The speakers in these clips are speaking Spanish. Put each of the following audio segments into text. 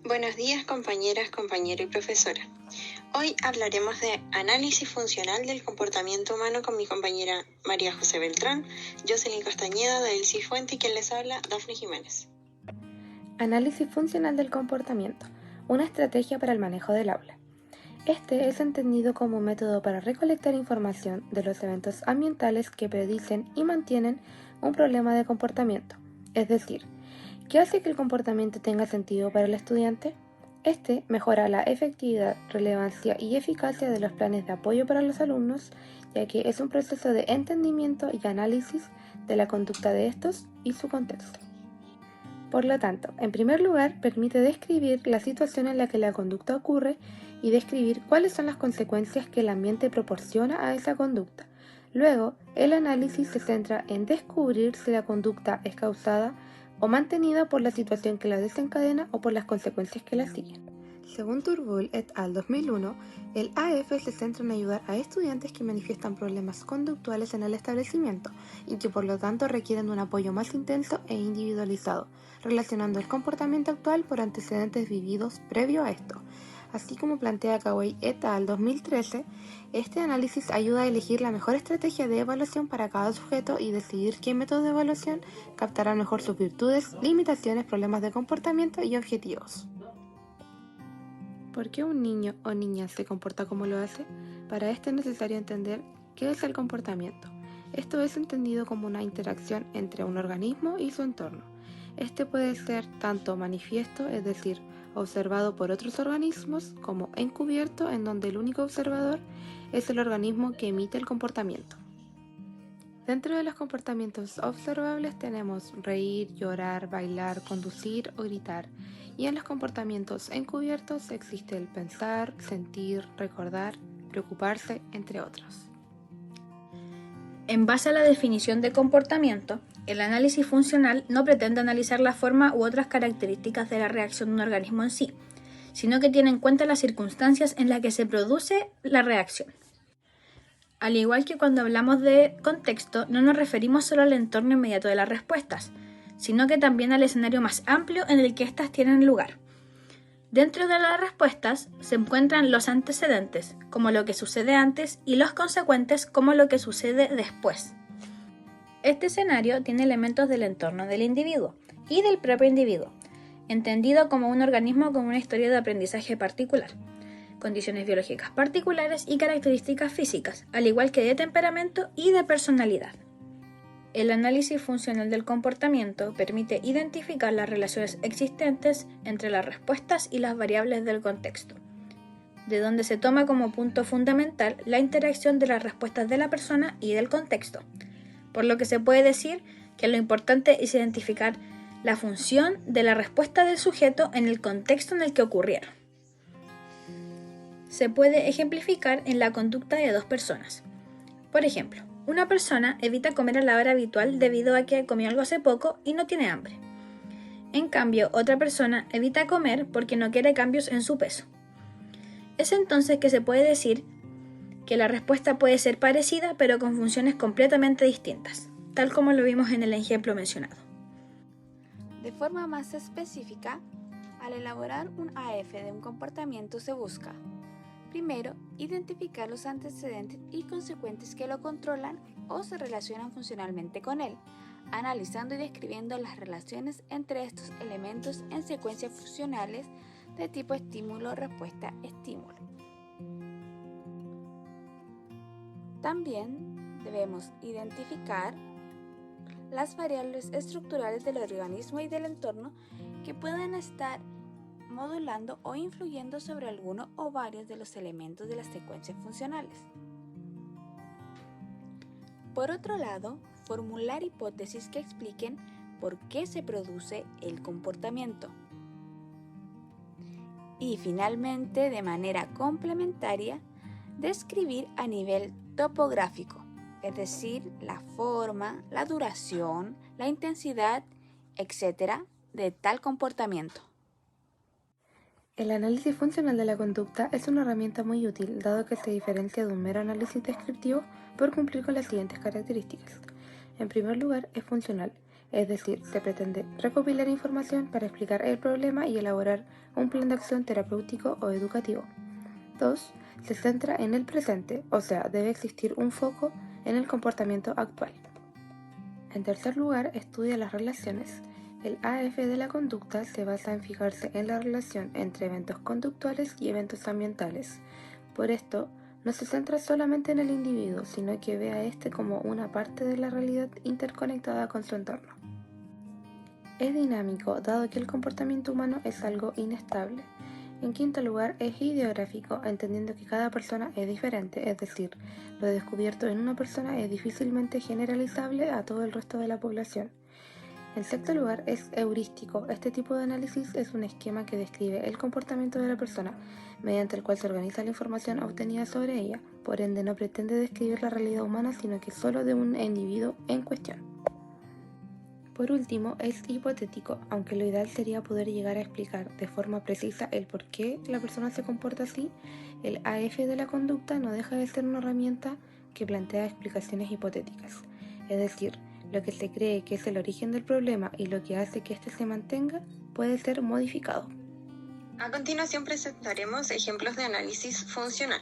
Buenos días compañeras, compañero y profesora. Hoy hablaremos de análisis funcional del comportamiento humano con mi compañera María José Beltrán, Jocelyn Castañeda, Dael Cifuente y quien les habla, Dafne Jiménez. Análisis funcional del comportamiento, una estrategia para el manejo del aula. Este es entendido como un método para recolectar información de los eventos ambientales que predicen y mantienen un problema de comportamiento, es decir, ¿qué hace que el comportamiento tenga sentido para el estudiante? Este mejora la efectividad, relevancia y eficacia de los planes de apoyo para los alumnos, ya que es un proceso de entendimiento y análisis de la conducta de estos y su contexto. Por lo tanto, en primer lugar, permite describir la situación en la que la conducta ocurre y describir cuáles son las consecuencias que el ambiente proporciona a esa conducta. Luego, el análisis se centra en descubrir si la conducta es causada o mantenida por la situación que la desencadena o por las consecuencias que la siguen. Según Turnbull et al. 2001, el AF se centra en ayudar a estudiantes que manifiestan problemas conductuales en el establecimiento y que por lo tanto requieren un apoyo más intenso e individualizado, relacionando el comportamiento actual por antecedentes vividos previo a esto. Así como plantea Kawai et al. 2013, este análisis ayuda a elegir la mejor estrategia de evaluación para cada sujeto y decidir qué método de evaluación captará mejor sus virtudes, limitaciones, problemas de comportamiento y objetivos. ¿Por qué un niño o niña se comporta como lo hace? Para esto es necesario entender qué es el comportamiento. Esto es entendido como una interacción entre un organismo y su entorno. Este puede ser tanto manifiesto, es decir, observado por otros organismos, como encubierto, en donde el único observador es el organismo que emite el comportamiento. Dentro de los comportamientos observables tenemos reír, llorar, bailar, conducir o gritar. Y en los comportamientos encubiertos existe el pensar, sentir, recordar, preocuparse, entre otros. En base a la definición de comportamiento, el análisis funcional no pretende analizar la forma u otras características de la reacción de un organismo en sí, sino que tiene en cuenta las circunstancias en las que se produce la reacción. Al igual que cuando hablamos de contexto, no nos referimos solo al entorno inmediato de las respuestas, sino que también al escenario más amplio en el que éstas tienen lugar. Dentro de las respuestas se encuentran los antecedentes, como lo que sucede antes, y los consecuentes, como lo que sucede después. Este escenario tiene elementos del entorno del individuo y del propio individuo, entendido como un organismo con una historia de aprendizaje particular, condiciones biológicas particulares y características físicas, al igual que de temperamento y de personalidad. El análisis funcional del comportamiento permite identificar las relaciones existentes entre las respuestas y las variables del contexto, de donde se toma como punto fundamental la interacción de las respuestas de la persona y del contexto, por lo que se puede decir que lo importante es identificar la función de la respuesta del sujeto en el contexto en el que ocurrieron. Se puede ejemplificar en la conducta de dos personas. Por ejemplo, una persona evita comer a la hora habitual debido a que comió algo hace poco y no tiene hambre. En cambio, otra persona evita comer porque no quiere cambios en su peso. Es entonces que se puede decir que la respuesta puede ser parecida pero con funciones completamente distintas, tal como lo vimos en el ejemplo mencionado. De forma más específica, al elaborar un AF de un comportamiento se busca: primero, identificar los antecedentes y consecuentes que lo controlan o se relacionan funcionalmente con él, analizando y describiendo las relaciones entre estos elementos en secuencias funcionales de tipo estímulo-respuesta-estímulo. También debemos identificar las variables estructurales del organismo y del entorno que pueden estar modulando o influyendo sobre alguno o varios de los elementos de las secuencias funcionales. Por otro lado, formular hipótesis que expliquen por qué se produce el comportamiento. Y finalmente, de manera complementaria, describir a nivel topográfico, es decir, la forma, la duración, la intensidad, etc. de tal comportamiento. El análisis funcional de la conducta es una herramienta muy útil, dado que se diferencia de un mero análisis descriptivo por cumplir con las siguientes características. En primer lugar, es funcional, es decir, se pretende recopilar información para explicar el problema y elaborar un plan de acción terapéutico o educativo. 2. Se centra en el presente, o sea, debe existir un foco en el comportamiento actual. En tercer lugar, estudia las relaciones. El AF de la conducta se basa en fijarse en la relación entre eventos conductuales y eventos ambientales. Por esto, no se centra solamente en el individuo, sino que ve a este como una parte de la realidad interconectada con su entorno. Es dinámico, dado que el comportamiento humano es algo inestable. En quinto lugar, es ideográfico, entendiendo que cada persona es diferente, es decir, lo descubierto en una persona es difícilmente generalizable a todo el resto de la población. En sexto lugar, es heurístico. Este tipo de análisis es un esquema que describe el comportamiento de la persona, mediante el cual se organiza la información obtenida sobre ella. Por ende, no pretende describir la realidad humana, sino que solo de un individuo en cuestión. Por último, es hipotético, aunque lo ideal sería poder llegar a explicar de forma precisa el por qué la persona se comporta así. El AF de la conducta no deja de ser una herramienta que plantea explicaciones hipotéticas, es decir, lo que se cree que es el origen del problema y lo que hace que éste se mantenga puede ser modificado. A continuación presentaremos ejemplos de análisis funcional.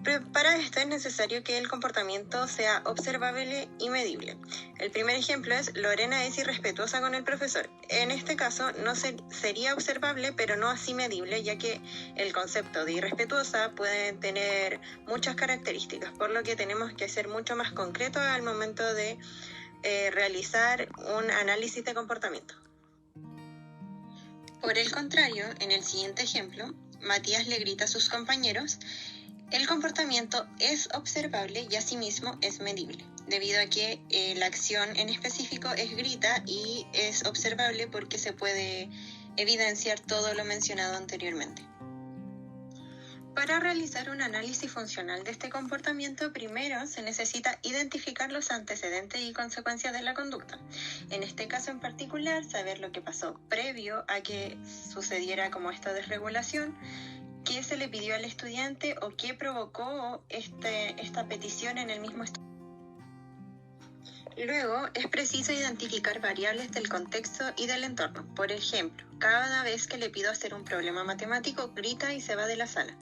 Pero para esto es necesario que el comportamiento sea observable y medible. El primer ejemplo es: Lorena es irrespetuosa con el profesor. En este caso no sería observable, pero no así medible, ya que el concepto de irrespetuosa puede tener muchas características, por lo que tenemos que ser mucho más concretos al momento de realizar un análisis de comportamiento. Por el contrario, en el siguiente ejemplo, Matías le grita a sus compañeros. El comportamiento es observable y asimismo es medible, debido a que la acción en específico es grita y es observable porque se puede evidenciar todo lo mencionado anteriormente. Para realizar un análisis funcional de este comportamiento, primero se necesita identificar los antecedentes y consecuencias de la conducta. En este caso en particular, saber lo que pasó previo a que sucediera como esta desregulación, qué se le pidió al estudiante o qué provocó esta petición en el mismo estudiante. Luego, es preciso identificar variables del contexto y del entorno. Por ejemplo, cada vez que le pido hacer un problema matemático, grita y se va de la sala.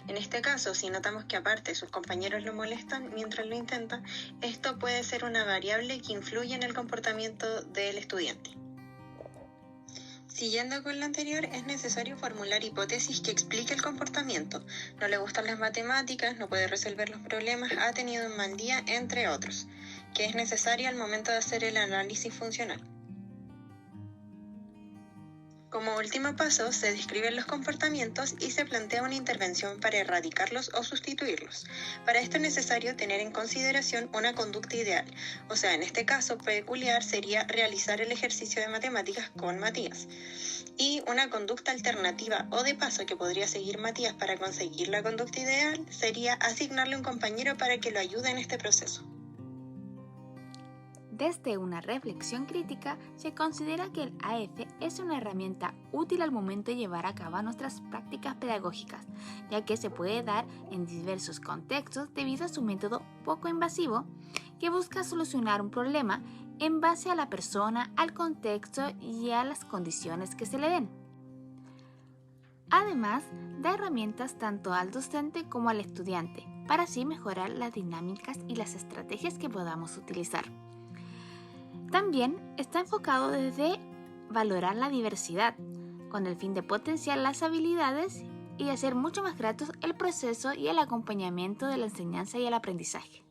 En este caso, si notamos que aparte sus compañeros lo molestan mientras lo intenta, esto puede ser una variable que influye en el comportamiento del estudiante. Siguiendo con lo anterior, es necesario formular hipótesis que explique el comportamiento. No le gustan las matemáticas, no puede resolver los problemas, ha tenido un mal día, entre otros, que es necesario al momento de hacer el análisis funcional. Como último paso, se describen los comportamientos y se plantea una intervención para erradicarlos o sustituirlos. Para esto es necesario tener en consideración una conducta ideal, o sea, en este caso peculiar sería realizar el ejercicio de matemáticas con Matías. Y una conducta alternativa o de paso que podría seguir Matías para conseguir la conducta ideal sería asignarle un compañero para que lo ayude en este proceso. Desde una reflexión crítica, se considera que el AF es una herramienta útil al momento de llevar a cabo nuestras prácticas pedagógicas, ya que se puede dar en diversos contextos debido a su método poco invasivo, que busca solucionar un problema en base a la persona, al contexto y a las condiciones que se le den. Además, da herramientas tanto al docente como al estudiante, para así mejorar las dinámicas y las estrategias que podamos utilizar. También está enfocado desde valorar la diversidad, con el fin de potenciar las habilidades y hacer mucho más gratos el proceso y el acompañamiento de la enseñanza y el aprendizaje.